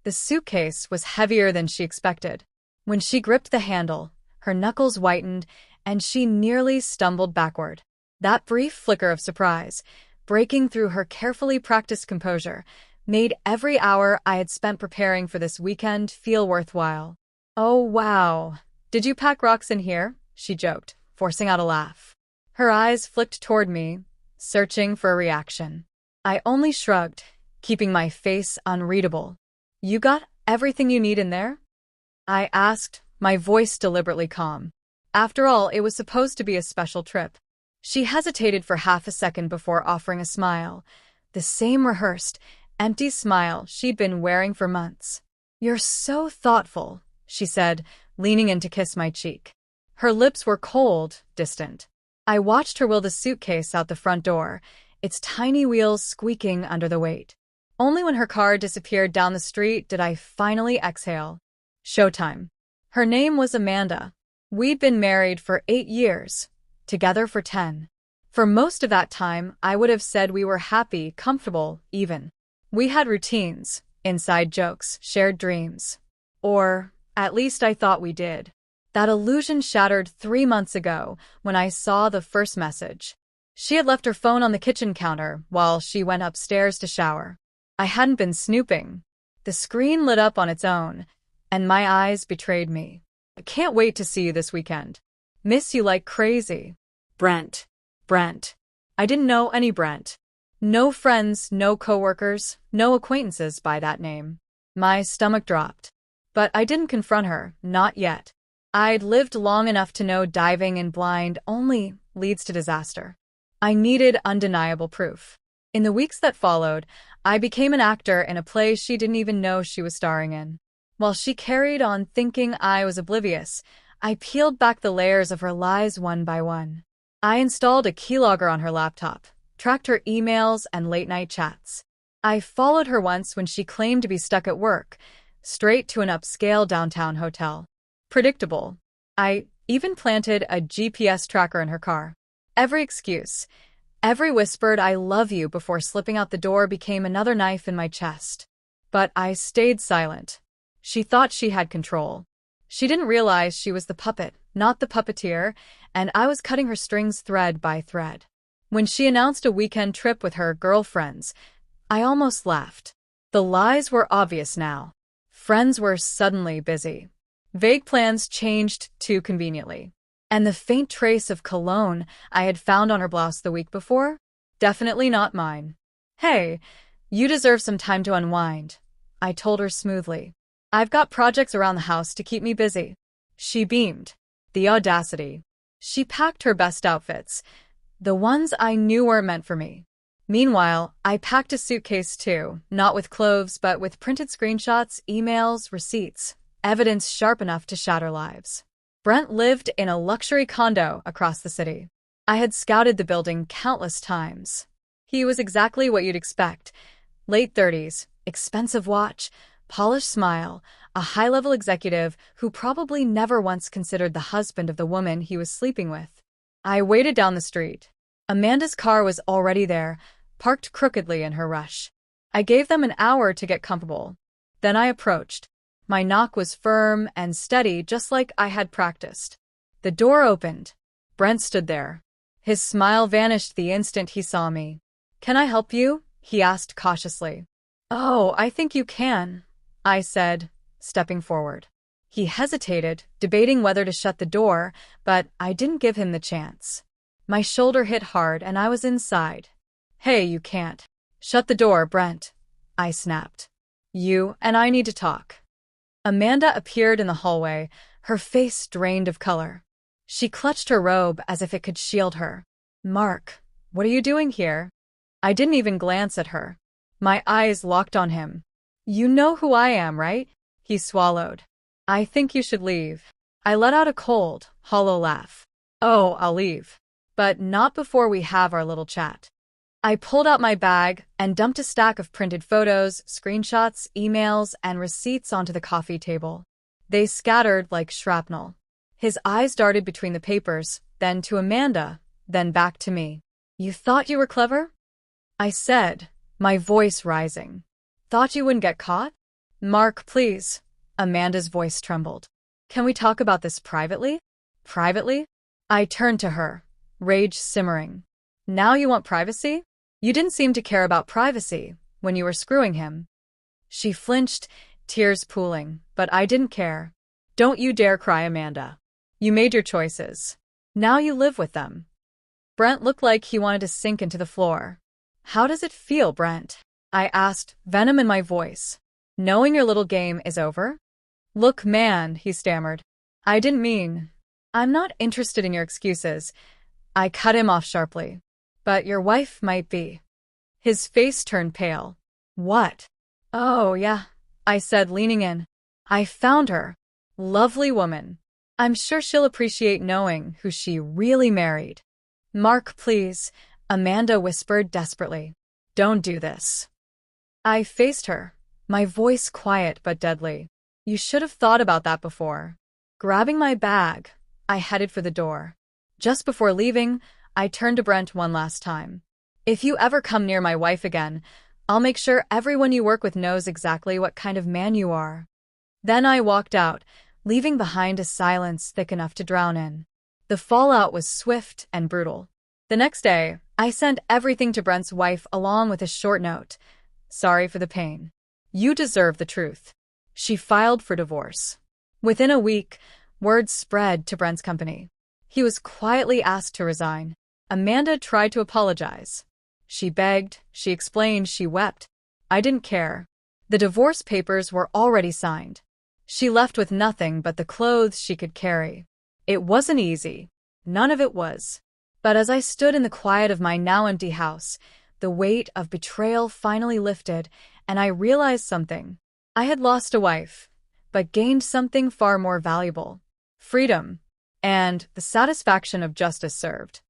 The suitcase was heavier than she expected. When she gripped the handle, her knuckles whitened and she nearly stumbled backward. That brief flicker of surprise, breaking through her carefully practiced composure, made every hour I had spent preparing for this weekend feel worthwhile. "Oh, wow. Did you pack rocks in here?" she joked, forcing out a laugh. Her eyes flicked toward me, searching for a reaction. I only shrugged, keeping my face unreadable. "You got everything you need in there?" I asked, my voice deliberately calm. After all, it was supposed to be a special trip. She hesitated for half a second before offering a smile, the same rehearsed, empty smile she'd been wearing for months. "You're so thoughtful," she said, leaning in to kiss my cheek. Her lips were cold, distant. I watched her wheel the suitcase out the front door, its tiny wheels squeaking under the weight. Only when her car disappeared down the street did I finally exhale. Showtime. Her name was Amanda. We'd been married for 8 years, together for 10. For most of that time, I would have said we were happy, comfortable, even. We had routines, inside jokes, shared dreams. Or, at least I thought we did. That illusion shattered 3 months ago when I saw the first message. She had left her phone on the kitchen counter while she went upstairs to shower. I hadn't been snooping. The screen lit up on its own, and my eyes betrayed me. "I can't wait to see you this weekend. Miss you like crazy. Brent." Brent. I didn't know any Brent. No friends, no coworkers, no acquaintances by that name. My stomach dropped. But I didn't confront her, not yet. I'd lived long enough to know diving in blind only leads to disaster. I needed undeniable proof. In the weeks that followed, I became an actor in a play she didn't even know she was starring in. While she carried on thinking I was oblivious, I peeled back the layers of her lies one by one. I installed a keylogger on her laptop, tracked her emails and late-night chats. I followed her once when she claimed to be stuck at work, straight to an upscale downtown hotel. Predictable. I even planted a GPS tracker in her car. Every excuse, every whispered "I love you" before slipping out the door became another knife in my chest. But I stayed silent. She thought she had control. She didn't realize she was the puppet, not the puppeteer, and I was cutting her strings thread by thread. When she announced a weekend trip with her girlfriends, I almost laughed. The lies were obvious now. Friends were suddenly busy. Vague plans changed too conveniently. And the faint trace of cologne I had found on her blouse the week before? Definitely not mine. "Hey, you deserve some time to unwind," I told her smoothly. "I've got projects around the house to keep me busy." She beamed. The audacity. She packed her best outfits, the ones I knew weren't meant for me. Meanwhile, I packed a suitcase too, not with clothes but with printed screenshots, emails, receipts, evidence sharp enough to shatter lives. Brent lived in a luxury condo across the city. I had scouted the building countless times. He was exactly what you'd expect. Late 30s, expensive watch, polished smile, a high-level executive who probably never once considered the husband of the woman he was sleeping with. I waited down the street. Amanda's car was already there, parked crookedly in her rush. I gave them an hour to get comfortable. Then I approached. My knock was firm and steady, just like I had practiced. The door opened. Brent stood there. His smile vanished the instant he saw me. "Can I help you?" he asked cautiously. "Oh, I think you can," I said, stepping forward. He hesitated, debating whether to shut the door, but I didn't give him the chance. My shoulder hit hard and I was inside. "Hey, you can't. Shut the door, Brent," I snapped. "You and I need to talk." Amanda appeared in the hallway, her face drained of color. She clutched her robe as if it could shield her. "Mark, what are you doing here?" I didn't even glance at her. My eyes locked on him. "You know who I am, right?" He swallowed. "I think you should leave." I let out a cold, hollow laugh. "Oh, I'll leave. But not before we have our little chat." I pulled out my bag and dumped a stack of printed photos, screenshots, emails, and receipts onto the coffee table. They scattered like shrapnel. His eyes darted between the papers, then to Amanda, then back to me. "You thought you were clever?" I said, my voice rising. "Thought you wouldn't get caught?" Mark, please. Amanda's voice trembled. Can we talk about this privately? Privately? I turned to her, rage simmering. Now you want privacy? You didn't seem to care about privacy when you were screwing him. She flinched, tears pooling, but I didn't care. Don't you dare cry, Amanda. You made your choices. Now you live with them. Brent looked like he wanted to sink into the floor. How does it feel, Brent? I asked, venom in my voice. Knowing your little game is over? Look, man, he stammered. I didn't mean. I'm not interested in your excuses. I cut him off sharply. But your wife might be. His face turned pale. What? Oh, yeah, I said, leaning in. I found her. Lovely woman. I'm sure she'll appreciate knowing who she really married. Mark, please, Amanda whispered desperately. Don't do this. I faced her, my voice quiet but deadly. You should have thought about that before. Grabbing my bag, I headed for the door. Just before leaving, I turned to Brent one last time. If you ever come near my wife again, I'll make sure everyone you work with knows exactly what kind of man you are. Then I walked out, leaving behind a silence thick enough to drown in. The fallout was swift and brutal. The next day, I sent everything to Brent's wife along with a short note. Sorry for the pain. You deserve the truth. She filed for divorce. Within a week, word spread to Brent's company. He was quietly asked to resign. Amanda tried to apologize. She begged, she explained, she wept. I didn't care. The divorce papers were already signed. She left with nothing but the clothes she could carry. It wasn't easy. None of it was. But as I stood in the quiet of my now empty house, the weight of betrayal finally lifted, and I realized something. I had lost a wife, but gained something far more valuable. Freedom. And the satisfaction of justice served.